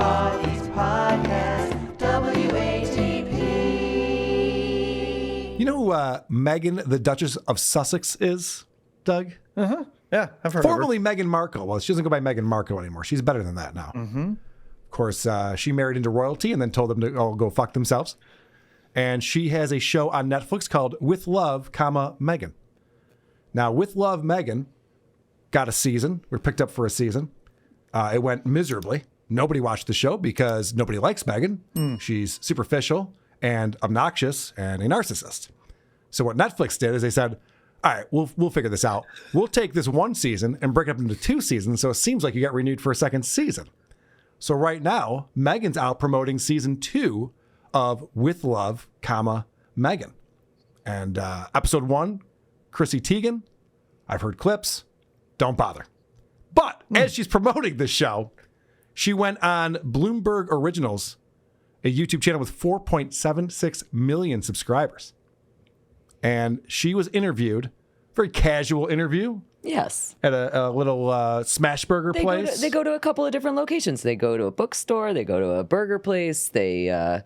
Podcast, WATP. You know who Meghan, the Duchess of Sussex, is, Doug? Uh-huh. Yeah, I've heard Formerly Meghan Markle. Well, she doesn't go by Meghan Markle anymore. She's better than that now. Mm-hmm. Of course, she married into royalty and then told them to all go fuck themselves. And she has a show on Netflix called With Love, Meghan. Now, With Love, Meghan got a season. We're picked up for a season. It went miserably. Nobody watched the show because nobody likes Meghan. She's superficial and obnoxious and a narcissist. So what Netflix did is they said, all right, we'll figure this out. We'll take this one season and break it up into 2 seasons so it seems like you got renewed for a second season. So right now, Meghan's out promoting season 2 of With Love, Meghan. And episode 1, Chrissy Teigen, I've heard clips, don't bother. But as she's promoting this show, she went on Bloomberg Originals, a YouTube channel with 4.76 million subscribers. And she was interviewed, very casual interview. Yes. At a little smash burger place. They go to a couple of different locations. They go to a bookstore. They go to a burger place. They,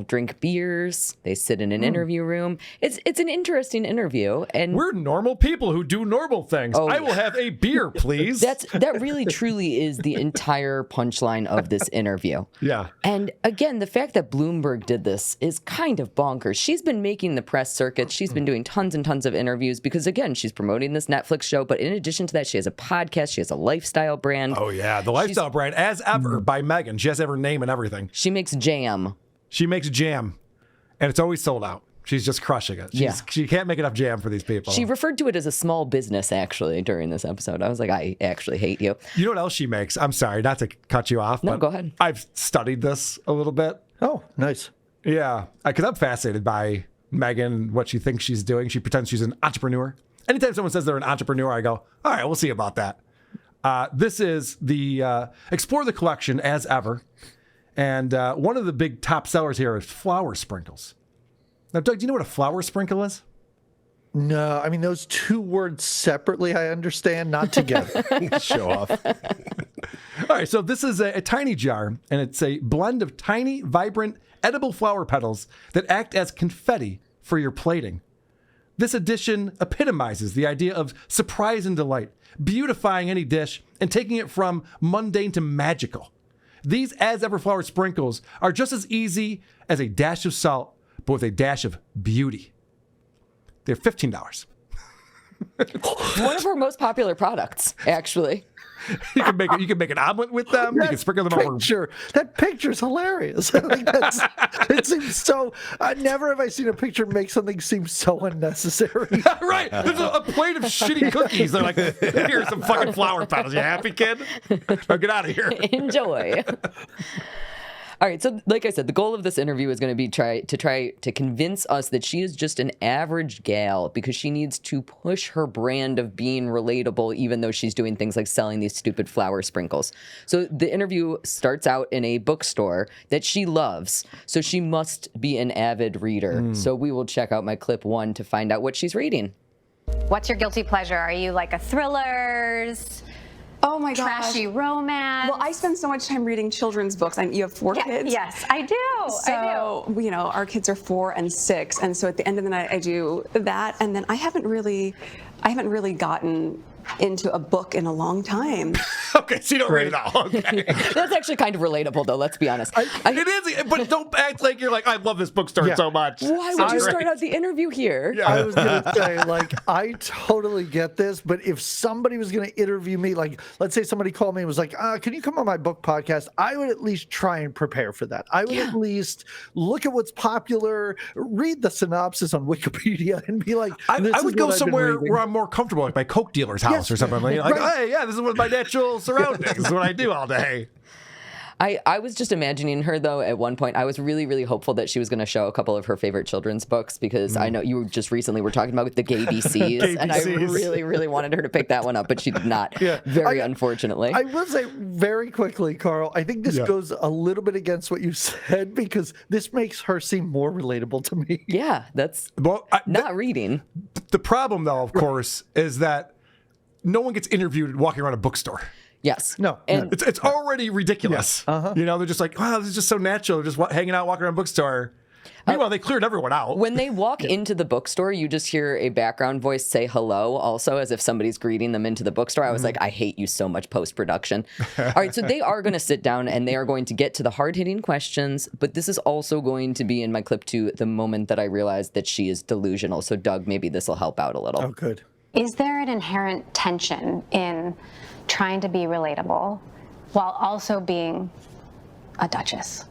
drink beers. They sit in an interview room. It's an interesting interview. And we're normal people who do normal things. Oh, I will have a beer, please. That really, truly is the entire punchline of this interview. Yeah. And again, the fact that Bloomberg did this is kind of bonkers. She's been making the press circuits. She's been doing tons and tons of interviews because, again, she's promoting this Netflix show. But in addition to that, she has a podcast. She has a lifestyle brand. Oh, yeah. The lifestyle brand, as ever, by Meghan. She has every name and everything. She makes jam. She makes jam, and it's always sold out. She's just crushing it. She can't make enough jam for these people. She referred to it as a small business, actually, during this episode. I was like, I actually hate you. You know what else she makes? I'm sorry, not to cut you off. No, but go ahead. I've studied this a little bit. Oh, nice. Yeah, because I'm fascinated by Meghan and what she thinks she's doing. She pretends she's an entrepreneur. Anytime someone says they're an entrepreneur, I go, all right, we'll see about that. This is the Explore the Collection, as ever. And one of the big top sellers here is flour sprinkles. Now, Doug, do you know what a flour sprinkle is? No, I mean, those 2 words separately, I understand, not together. Show off. All right, so this is a tiny jar, and it's a blend of tiny, vibrant, edible flower petals that act as confetti for your plating. This addition epitomizes the idea of surprise and delight, beautifying any dish and taking it from mundane to magical. These as-ever flower sprinkles are just as easy as a dash of salt, but with a dash of beauty. They're $15. One of our most popular products, actually. You can make an omelet with them. You can sprinkle them over. That picture's hilarious. It seems so. Never have I seen a picture make something seem so unnecessary. Right. There's a plate of shitty cookies. They're like, here's some fucking flower petals. You happy, kid? Now get out of here. Enjoy. All right, so like I said, the goal of this interview is going to be try to convince us that she is just an average gal because she needs to push her brand of being relatable, even though she's doing things like selling these stupid flower sprinkles. So the interview starts out in a bookstore that she loves, so she must be an avid reader. So we will check out my clip 1 to find out what she's reading. What's your guilty pleasure? Are you like a thrillers? Oh my gosh. Trashy romance. Well, I spend so much time reading children's books. You have 4 kids? Yes, I do. So, our kids are 4 and 6. And so at the end of the night, I do that. And then I haven't really gotten into a book in a long time. Okay, so you don't read it all. Okay. That's actually kind of relatable, though, let's be honest. It is, but don't act like you're like, I love this bookstore so much. Why would you start out the interview here? Yeah. I was going to say, I totally get this, but if somebody was going to interview me, let's say somebody called me and was like, can you come on my book podcast? I would at least try and prepare for that. I would at least look at what's popular, read the synopsis on Wikipedia, and be like, I would go somewhere where I'm more comfortable, like my Coke dealer's house or something. Like, hey, yeah, this is what my natural surroundings. This is what I do all day. I was just imagining her, though, at one point. I was really, really hopeful that she was going to show a couple of her favorite children's books because I know you just recently were talking about the Gabby C's, and I really, really wanted her to pick that one up, but she did not, very unfortunately. I will say very quickly, Carl, I think this goes a little bit against what you said because this makes her seem more relatable to me. Yeah, that's not reading. The problem, though, of course, is that no one gets interviewed walking around a bookstore. Yes. No, And It's already ridiculous. You know, they're just like, wow, this is just so natural. They're just hanging out, walking around a bookstore. Meanwhile, they cleared everyone out. when they walk into the bookstore, you just hear a background voice say hello, also as if somebody's greeting them into the bookstore. I was like, I hate you so much, post-production. All right, so they are going to sit down and they are going to get to the hard-hitting questions, but this is also going to be in my clip too, the moment that I realized that she is delusional. So Doug, maybe this will help out a little. Oh, good. Is there an inherent tension in trying to be relatable while also being a duchess?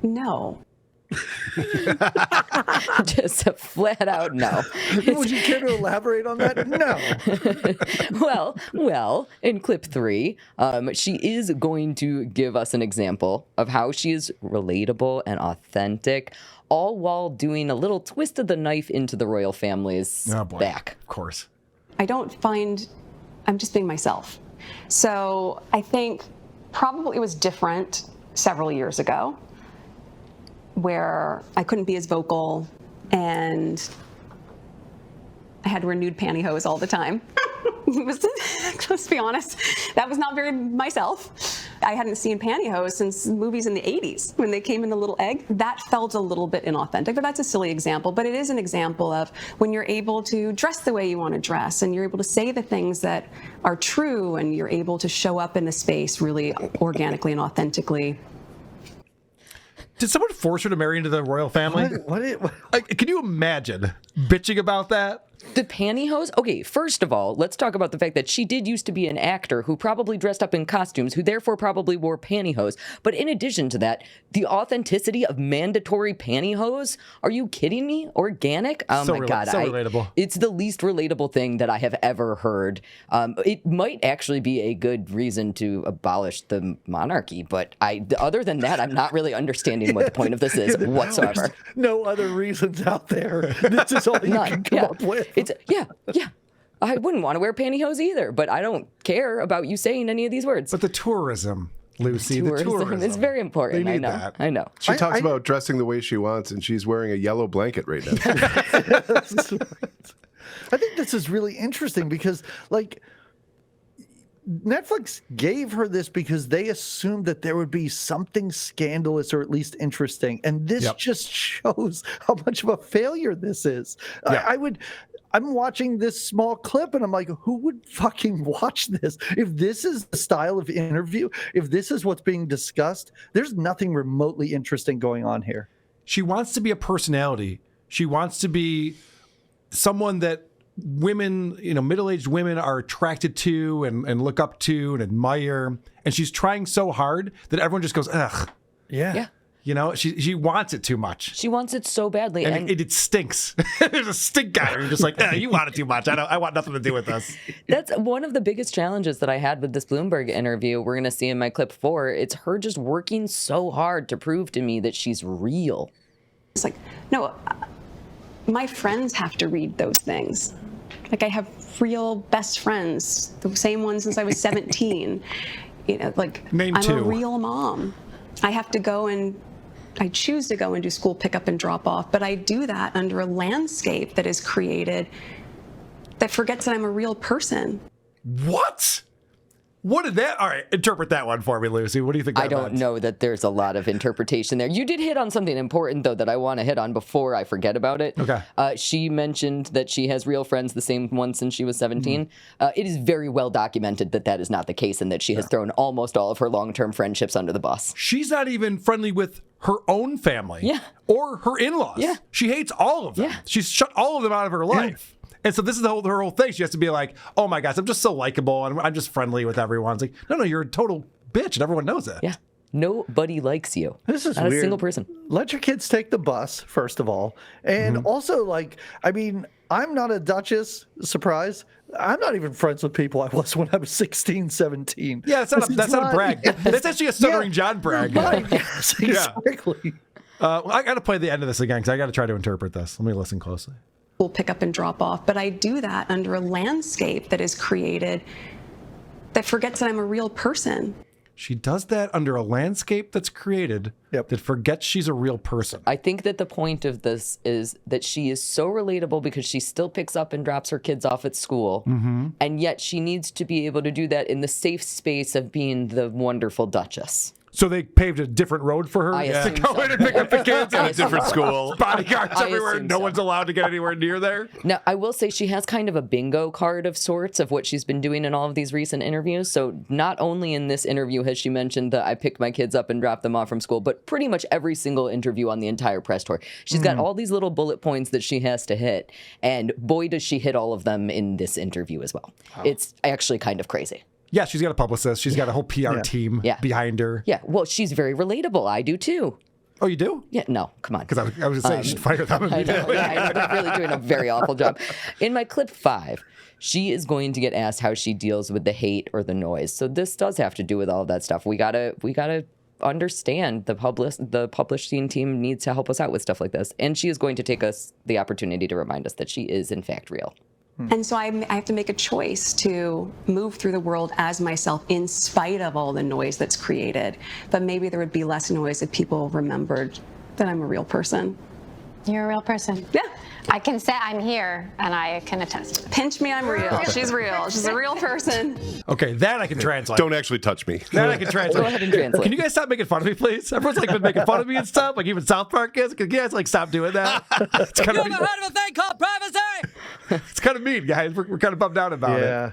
No. Just a flat out no. Would you care to elaborate on that? No. Well, in clip 3, she is going to give us an example of how she is relatable and authentic, all while doing a little twist of the knife into the royal family's back. Of course. I'm just being myself. So I think probably it was different several years ago, where I couldn't be as vocal and I had to wear nude pantyhose all the time. Let's be honest, that was not very myself. I hadn't seen pantyhose since movies in the 80s when they came in the little egg. That felt a little bit inauthentic, but that's a silly example. But it is an example of when you're able to dress the way you want to dress and you're able to say the things that are true and you're able to show up in the space really organically and authentically. Did someone force her to marry into the royal family? What? Can you imagine bitching about that? The pantyhose? Okay, first of all, let's talk about the fact that she did used to be an actor who probably dressed up in costumes, who therefore probably wore pantyhose. But in addition to that, the authenticity of mandatory pantyhose? Are you kidding me? Organic? Oh So my God. so relatable. It's the least relatable thing that I have ever heard. It might actually be a good reason to abolish the monarchy, but other than that, I'm not really understanding what the point of this is whatsoever. There's no other reasons out there. This is all you can come up with. Yeah. I wouldn't want to wear pantyhose either, but I don't care about you saying any of these words. But the tourism, Lucy, the tourism. is very important. They need I know. that. I know. She talks about dressing the way she wants, and she's wearing a yellow blanket right now. I think this is really interesting because, like, Netflix gave her this because they assumed that there would be something scandalous or at least interesting. And this just shows how much of a failure this is. I'm watching this small clip and I'm like, who would fucking watch this? If this is the style of interview, if this is what's being discussed, there's nothing remotely interesting going on here. She wants to be a personality. She wants to be someone that women, middle-aged women are attracted to and look up to and admire. And she's trying so hard that everyone just goes, ugh. Yeah. She wants it too much. She wants it so badly. And it stinks. There's a stink guy. You're just like, you want it too much. I want nothing to do with this. That's one of the biggest challenges that I had with this Bloomberg interview. We're going to see in my clip 4. It's her just working so hard to prove to me that she's real. It's like, no, my friends have to read those things. Like, I have real best friends, the same ones since I was 17. Name I'm two. a real mom. I choose to go and do school pickup and drop off, but I do that under a landscape that is created that forgets that I'm a real person. What? What did that? All right, interpret that one for me, Lucy. What do you think that I don't meant? know that there's a lot of interpretation there. You did hit on something important, though, that I want to hit on before I forget about it. Okay. She mentioned that she has real friends, the same ones since she was 17. It is very well documented that that is not the case and that she has thrown almost all of her long-term friendships under the bus. She's not even friendly with her own family. Yeah. Or her in-laws. Yeah. She hates all of them. Yeah. She's shut all of them out of her life. And so this is her whole thing. She has to be like, oh my gosh, I'm just so likable and I'm just friendly with everyone. It's like, no, you're a total bitch and everyone knows it. Yeah. Nobody likes you. This is not weird. a single person. Let your kids take the bus, first of all. And also, I'm not a duchess, surprise. I'm not even friends with people I was when I was 16, 17. Yeah, that's not a brag. That's actually a Stuttering John brag. Right, yes, exactly. I got to play the end of this again because I got to try to interpret this. Let me listen closely. School pickup and drop off, but I do that under a landscape that is created that forgets that I'm a real person. She does that under a landscape that's created that forgets she's a real person. I think that the point of this is that she is so relatable because she still picks up and drops her kids off at school. And yet she needs to be able to do that in the safe space of being the wonderful Duchess. So they paved a different road for her I to assume go so. in and pick up the kids At a different school. Bodyguards I everywhere. assume No so. one's allowed to get anywhere near there. Now, I will say she has kind of a bingo card of sorts of what she's been doing in all of these recent interviews. So not only in this interview has she mentioned that I picked my kids up and dropped them off from school, but pretty much every single interview on the entire press tour. She's got all these little bullet points that she has to hit. And boy, does she hit all of them in this interview as well. Wow. It's actually kind of crazy. Yeah, she's got a publicist. She's got a whole PR team behind her. Yeah, well, she's very relatable. I do too. Oh, you do? Yeah, no, come on. Because I was going to say, you should fire them I know, immediately. I'm really doing a very awful job. In my clip 5, she is going to get asked how she deals with the hate or the noise. So this does have to do with all of that stuff. We gotta understand the publishing team needs to help us out with stuff like this. And she is going to take us the opportunity to remind us that she is in fact real. And so I have to make a choice to move through the world as myself in spite of all the noise that's created. But maybe there would be less noise if people remembered that I'm a real person. You're a real person. Yeah. I can say I'm here, and I can attest to it. Pinch me, I'm real. She's real. She's a real person. Okay, that I can translate. Don't actually touch me. That I can translate. Go ahead and translate. Can you guys stop making fun of me, please? Everyone's like been making fun of me and stuff. Like even South Park is. Can you guys like stop doing that? It's kind of Heard of a thing called privacy? it's kind of mean, guys. We're kind of bummed out about it.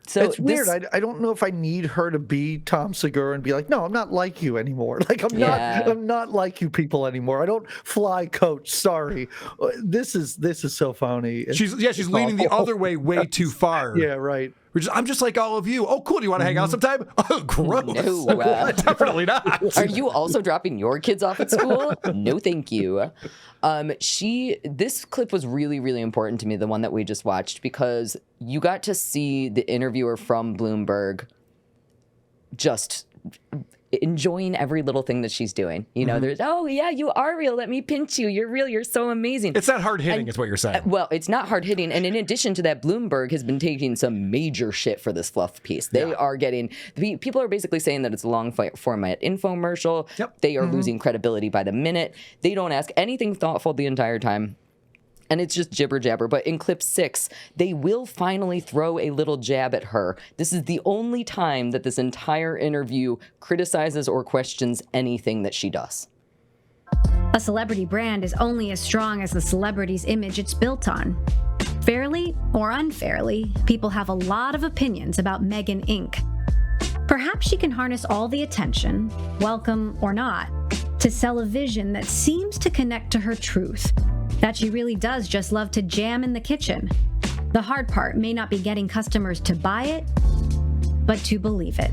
So It's weird. I don't know if I need her to be Tom Segura and be like, no, I'm not like you anymore. Like I'm not like you people anymore. I don't fly coach. Sorry. This is so phony. She's leaning the other way too far. Yeah, right. I'm just like all of you. Oh, cool. Do you want to hang out sometime? Oh, gross. No, Definitely not. Are you also dropping your kids off at school? No, thank you. This clip was really, really important to me, the one that we just watched, because you got to see the interviewer from Bloomberg just enjoying every little thing that she's doing. You know, there's, oh yeah, you are real. Let me pinch you. You're real. You're so amazing. It's not hard hitting, is what you're saying. Well, it's not hard hitting. And in addition to that, Bloomberg has been taking some major shit for this fluff piece. They are getting, people are basically saying that it's a long format infomercial. Yep. They are losing credibility by the minute. They don't ask anything thoughtful the entire time. And it's just jibber jabber. But in clip 6, they will finally throw a little jab at her. This is the only time that this entire interview criticizes or questions anything that she does. A celebrity brand is only as strong as the celebrity's image it's built on. Fairly or unfairly, people have a lot of opinions about Meghan Inc. Perhaps she can harness all the attention, welcome or not, to sell a vision that seems to connect to her truth, that she really does just love to jam in the kitchen. The hard part may not be getting customers to buy it, but to believe it.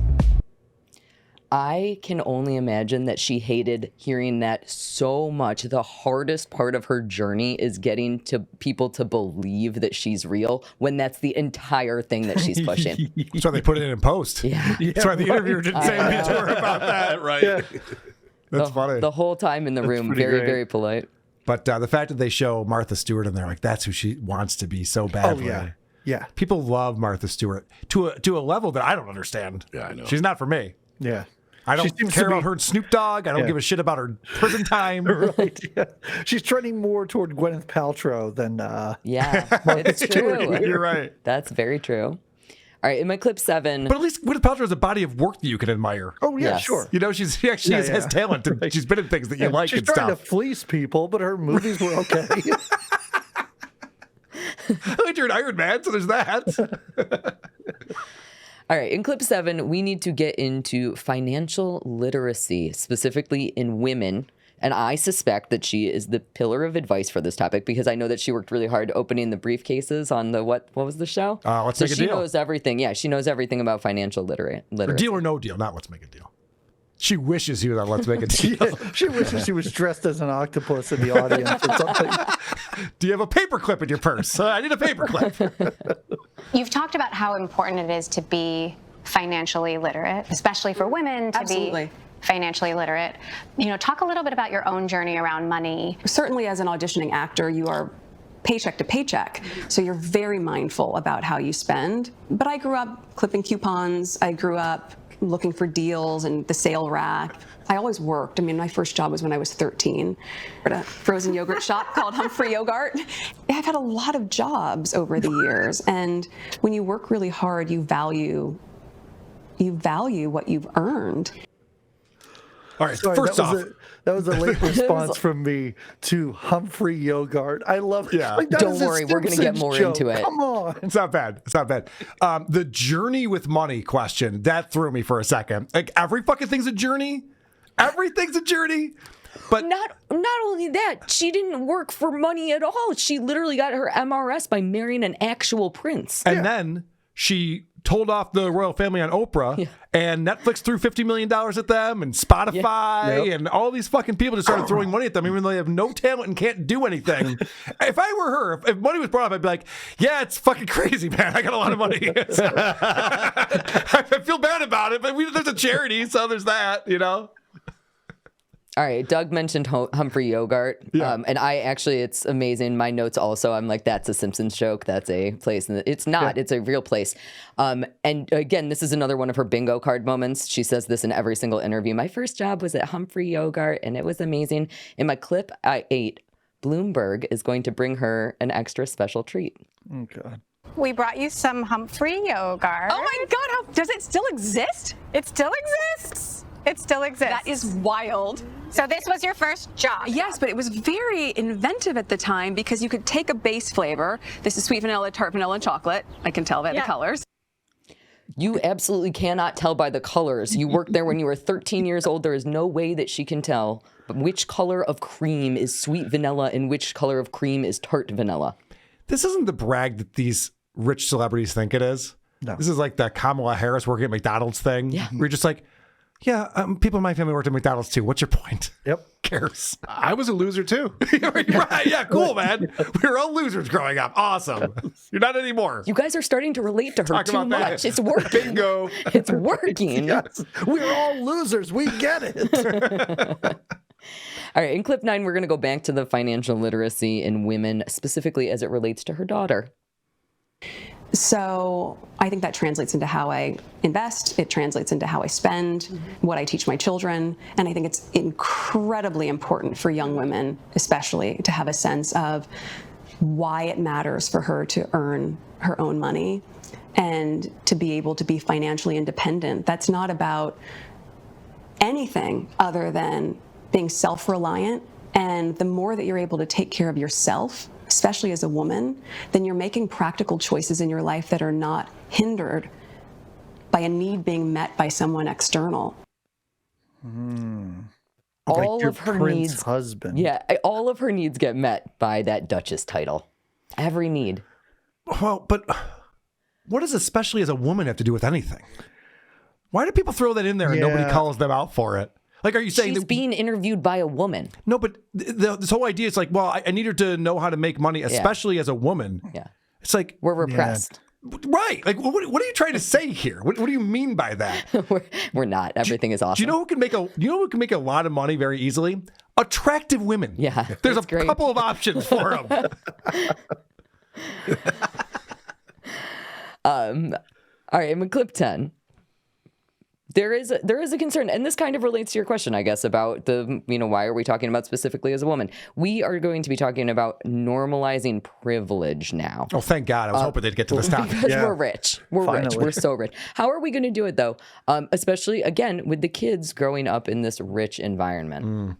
I can only imagine that she hated hearing that so much. The hardest part of her journey is getting to people to believe that she's real when that's the entire thing that she's pushing. That's why they put it in post. Yeah. That's why the interviewer didn't say anything to her about that. Right. Yeah. That's funny. The whole time in the room, pretty very, great. very polite. But the fact that they show Martha Stewart in there, like that's who she wants to be so badly. Yeah. People love Martha Stewart to a level that I don't understand. Yeah, I know. She's not for me. Yeah. I She don't seems care to be- about her and Snoop Dogg. I don't give a shit about her prison time. Right. Yeah. She's trending more toward Gwyneth Paltrow than Yeah, it's true. You're right. That's very true. All right, in my clip 7. But at least Gwyneth Paltrow has a body of work that you can admire. Oh yeah, Yes. sure. You know, she actually has talent. And she's been in things that you like She's and trying stuff. to fleece people, but her movies were okay. I liked her in Iron Man, so there's that. All right, in clip 7, we need to get into financial literacy, specifically in women. And I suspect that she is the pillar of advice for this topic because I know that she worked really hard opening the briefcases on the, what was the show? Let's so Make a she Deal. knows everything. Yeah, she knows everything about financial literacy. Deal or no deal, not Let's Make a Deal. She wishes he was on Let's Make a Deal. She wishes she was dressed as an octopus in the audience or something. Do you have a paperclip in your purse? I need a paperclip. You've talked about how important it is to be financially literate, especially for women to Absolutely. be financially literate. You know, talk a little bit about your own journey around money. Certainly as an auditioning actor, you are paycheck to paycheck, so you're very mindful about how you spend. But I grew up clipping coupons. I grew up looking for deals and the sale rack. I always worked. I mean, my first job was when I was 13 at a frozen yogurt shop called Humphrey Yogurt. I've had a lot of jobs over the years, and when you work really hard, you value what you've earned. All right, Sorry, first off, that was a late response from me to Humphrey Yogurt. I love it. Yeah. Like, that Don't is a worry, we're gonna get Simpsons more joke. into it. Come on. it's not bad. It's not bad. The journey with money question, that threw me for a second. Like, every fucking thing's a journey. Everything's a journey. But Not only that, she didn't work for money at all. She literally got her MRS by marrying an actual prince. And then she told off the royal family on Oprah, and Netflix threw $50 million at them, and Spotify, and all these fucking people just started throwing money at them, even though they have no talent and can't do anything. If I were her, if money was brought up, I'd be like, yeah, it's fucking crazy, man. I got a lot of money. I feel bad about it, but there's a charity, so there's that, you know? All right, Doug mentioned Humphrey Yogurt, and I actually, it's amazing. My notes also, I'm like, that's a Simpsons joke. That's a place. And it's not. It's a real place. And again, this is another one of her bingo card moments. She says this in every single interview. My first job was at Humphrey Yogurt, and it was amazing. In my clip I ate, Bloomberg is going to bring her an extra special treat. Oh, God. We brought you some Humphrey Yogurt. Oh my God, does it still exist? It still exists. It still exists. That is wild. So this was your first job? Yes, but it was very inventive at the time because you could take a base flavor. This is sweet vanilla, tart vanilla, and chocolate. I can tell by the colors. You absolutely cannot tell by the colors. You worked there when you were 13 years old. There is no way that she can tell which color of cream is sweet vanilla and which color of cream is tart vanilla. This isn't the brag that these rich celebrities think it is. No. This is like the Kamala Harris working at McDonald's thing. Yeah. We're just like, people in my family worked at McDonald's too. What's your point? Yep. Cares. I was a loser too. Right. Yeah, cool, man. We were all losers growing up. Awesome. You're not anymore. You guys are starting to relate to her Talk too about that. much. It's working. Bingo. It's working. Yes. We're all losers. We get it. All right, in clip 9, we're going to go back to the financial literacy in women, specifically as it relates to her daughter. So I think that translates into how I invest. It translates into how I spend, what I teach my children. And I think it's incredibly important for young women, especially, to have a sense of why it matters for her to earn her own money and to be able to be financially independent. That's not about anything other than being self-reliant. And the more that you're able to take care of yourself, especially as a woman, then you're making practical choices in your life that are not hindered by a need being met by someone external. All Like your of her prince needs, husband. yeah, all of her needs get met by that Duchess title. Every need. Well, but what does especially as a woman have to do with anything? Why do people throw that in there and nobody Yeah. calls them out for it? Like, are you saying She's that being interviewed by a woman. No, but this whole idea is like, well, I need her to know how to make money, especially as a woman. Yeah. It's like, We're repressed. right. Like, what are you trying to say here? What do you mean by that? We're not. Everything is awesome. Do you know who can make a lot of money very easily? Attractive women. Yeah, There's a that's great. couple of options for them. All right, in clip 10, there is a concern, and this kind of relates to your question, I guess, about why are we talking about specifically as a woman? We are going to be talking about normalizing privilege now. Oh, thank God. I was hoping they'd get to this topic. Because we're rich. We're rich. Finally. We're so rich. How are we going to do it, though? Especially, again, with the kids growing up in this rich environment.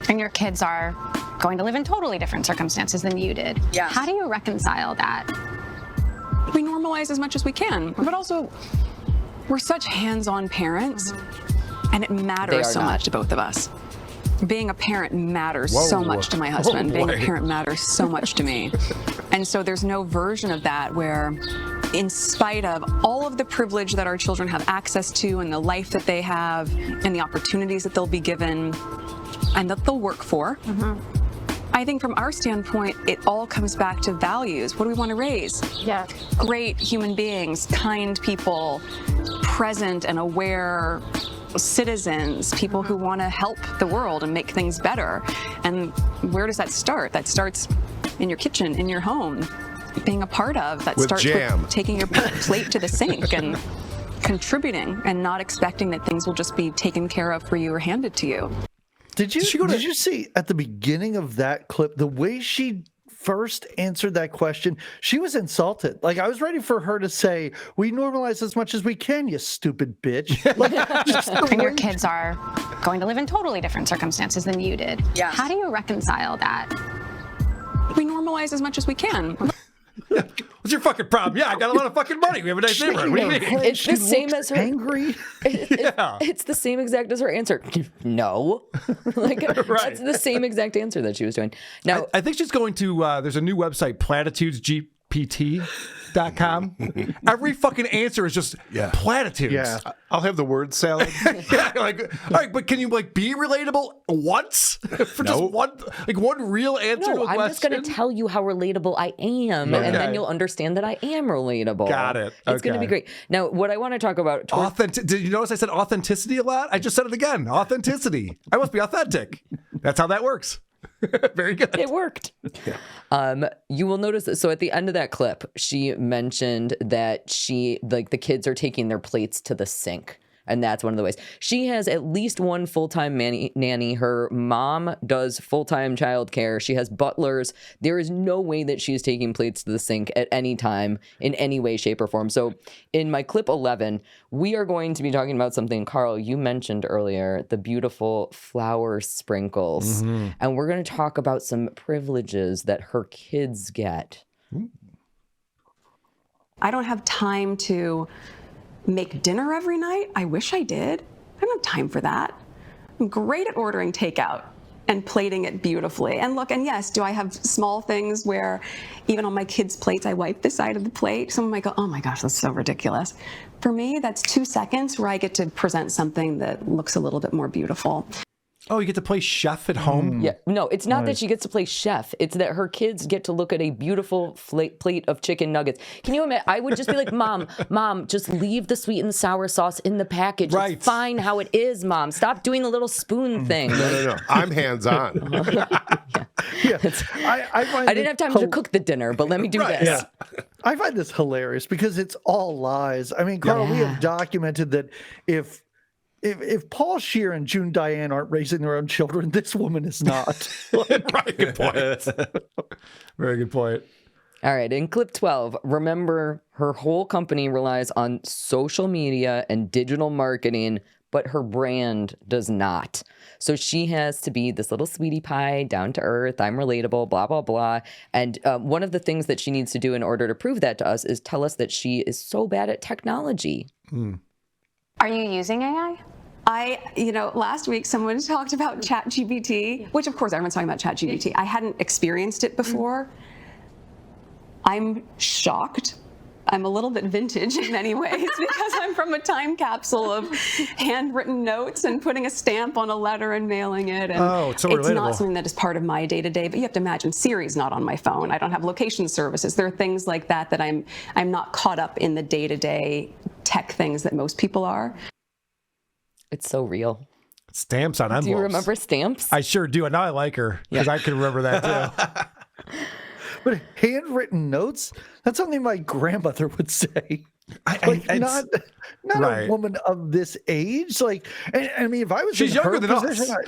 And your kids are going to live in totally different circumstances than you did. Yes. How do you reconcile that? We normalize as much as we can, but also we're such hands-on parents, and it They matters are so not. much to both of us. Being a parent matters Whoa. so much to my husband. Oh, Being a boy. parent matters so much to me. And so there's no version of that where, in spite of all of the privilege that our children have access to and the life that they have and the opportunities that they'll be given and that they'll work for, I think from our standpoint, it all comes back to values. What do we want to raise? Yeah. Great human beings, kind people, present and aware citizens, people who want to help the world and make things better. And where does that start? That starts in your kitchen, in your home, being a part of. That With starts jam. with taking your plate to the sink and contributing and not expecting that things will just be taken care of for you or handed to you. Did you see at the beginning of that clip the way she first answered that question? She was insulted. Like, I was ready for her to say, "We normalize as much as we can, you stupid bitch." Like, And your kids are going to live in totally different circumstances than you did. Yes. How do you reconcile that? We normalize as much as we can. What's your fucking problem? Yeah, I got a lot of fucking money. We have a nice neighborhood. What do you mean? It's the same as her. angry. It's the same exact as her answer. No, like that's the same exact answer that she was doing. Now, I think she's going to. There's a new website, platitudesgpt.com. Every fucking answer is just platitudes. Yeah. I'll have the word salad. Yeah, like, all right, but can you like be relatable once for just one real answer to no, a question? I'm just going to tell you how relatable I am, and then you'll understand that I am relatable. Got it. It's going to be great. Now, what I want to talk about. Did you notice I said authenticity a lot? I just said it again. Authenticity. I must be authentic. That's how that works. Very good. It worked. You will notice that. So at the end of that clip, she mentioned that the kids are taking their plates to the sink. And that's one of the ways. She has at least one full-time nanny. Her mom does full-time childcare. She has butlers. There is no way that she is taking plates to the sink at any time in any way, shape, or form. So in my clip 11, we are going to be talking about something, Carl, you mentioned earlier, the beautiful flower sprinkles. Mm-hmm. And we're going to talk about some privileges that her kids get. I don't have time to make dinner every night. I wish I did. I don't have time for that. I'm great at ordering takeout and plating it beautifully. And look, and yes, do I have small things where even on my kids' plates, I wipe the side of the plate? Someone might go, "Oh my gosh, that's so ridiculous." For me, that's 2 seconds where I get to present something that looks a little bit more beautiful. Oh, you get to play chef at home? Yeah. No, it's not that she gets to play chef. It's that her kids get to look at a beautiful plate of chicken nuggets. Can you imagine? I would just be like, Mom, just leave the sweet and sour sauce in the package. Right. It's fine how it is, Mom. Stop doing the little spoon thing. No. I'm hands-on. I didn't have time to cook the dinner, but let me do this. Yeah. I find this hilarious because it's all lies. I mean, Carl, we have documented that if Paul Scheer and June Diane aren't raising their own children, this woman is not. Right, good point. Very good point. All right, in clip 12, remember her whole company relies on social media and digital marketing, but her brand does not. So she has to be this little sweetie pie, down to earth, I'm relatable, blah, blah, blah. And one of the things that she needs to do in order to prove that to us is tell us that she is so bad at technology. Are you using AI? Last week someone talked about ChatGPT, which of course everyone's talking about ChatGPT. I hadn't experienced it before. I'm shocked. I'm a little bit vintage in many ways because I'm from a time capsule of handwritten notes and putting a stamp on a letter and mailing it. And it's so it's relatable. not something that is part of my day-to-day, but you have to imagine Siri's not on my phone. I don't have location services. There are things like that I'm not caught up in the day-to-day tech things that most people are. It's so real. Stamps on envelopes. Do you remember stamps? I sure do. And now I like her because I can remember that too. But handwritten notes? That's something my grandmother would say. Not a woman of this age. Like, I mean, if I was she's in younger her than position, us.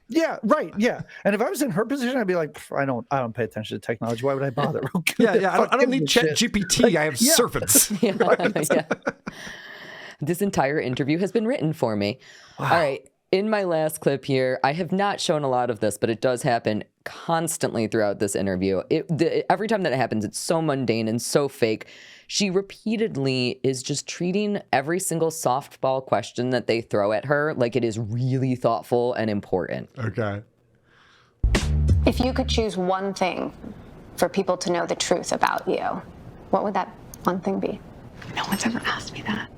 Yeah, right. Yeah, and if I was in her position, I'd be like, I don't pay attention to technology. Why would I bother? I don't need ChatGPT. I have servants. This entire interview has been written for me. Wow. All right. In my last clip here, I have not shown a lot of this, but it does happen constantly throughout this interview. Every time that it happens, it's so mundane and so fake. She repeatedly is just treating every single softball question that they throw at her like it is really thoughtful and important. Okay. If you could choose one thing for people to know the truth about you, what would that one thing be? No one's ever asked me that.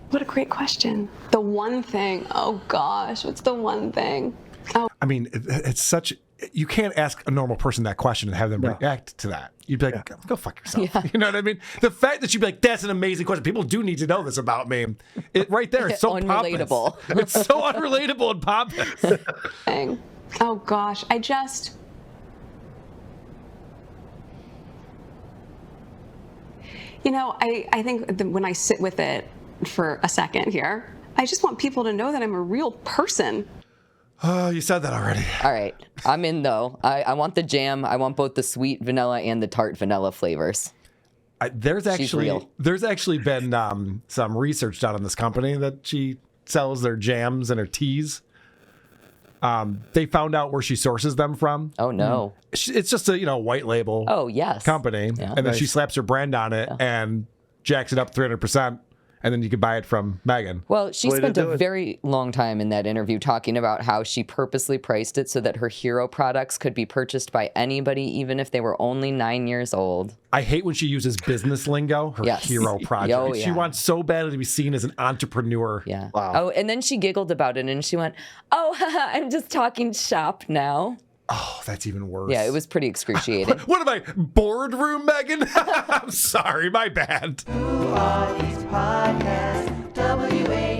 What a great question. The one thing. Oh gosh, what's the one thing? Oh. I mean, it's such. You can't ask a normal person that question and have them react to that. You'd be like, go fuck yourself. Yeah. You know what I mean? The fact that you'd be like, that's an amazing question. People do need to know this about me. Right there, it's so unrelatable. Pompous. It's so unrelatable and pompous. Oh gosh, You know, I think when I sit with it for a second here, I just want people to know that I'm a real person. Oh, you said that already. All right. I'm in, though. I want the jam. I want both the sweet vanilla and the tart vanilla flavors. There's actually been some research done on this company that she sells their jams and her teas. They found out where she sources them from. Oh, no. It's just a white label company. Yeah. And then she slaps her brand on it and jacks it up 300%. And then you can buy it from Meghan. Well, she spent a very long time in that interview talking about how she purposely priced it so that her hero products could be purchased by anybody, even if they were only 9 years old. I hate when she uses business lingo, her hero project. Oh, yeah. She wants so badly to be seen as an entrepreneur. Yeah. Wow. Oh, and then she giggled about it and she went, "Oh, I'm just talking shop now." Oh, that's even worse. Yeah, it was pretty excruciating. What am I, boardroom Meghan? I'm sorry, my bad. Who are these podcasts? WATP.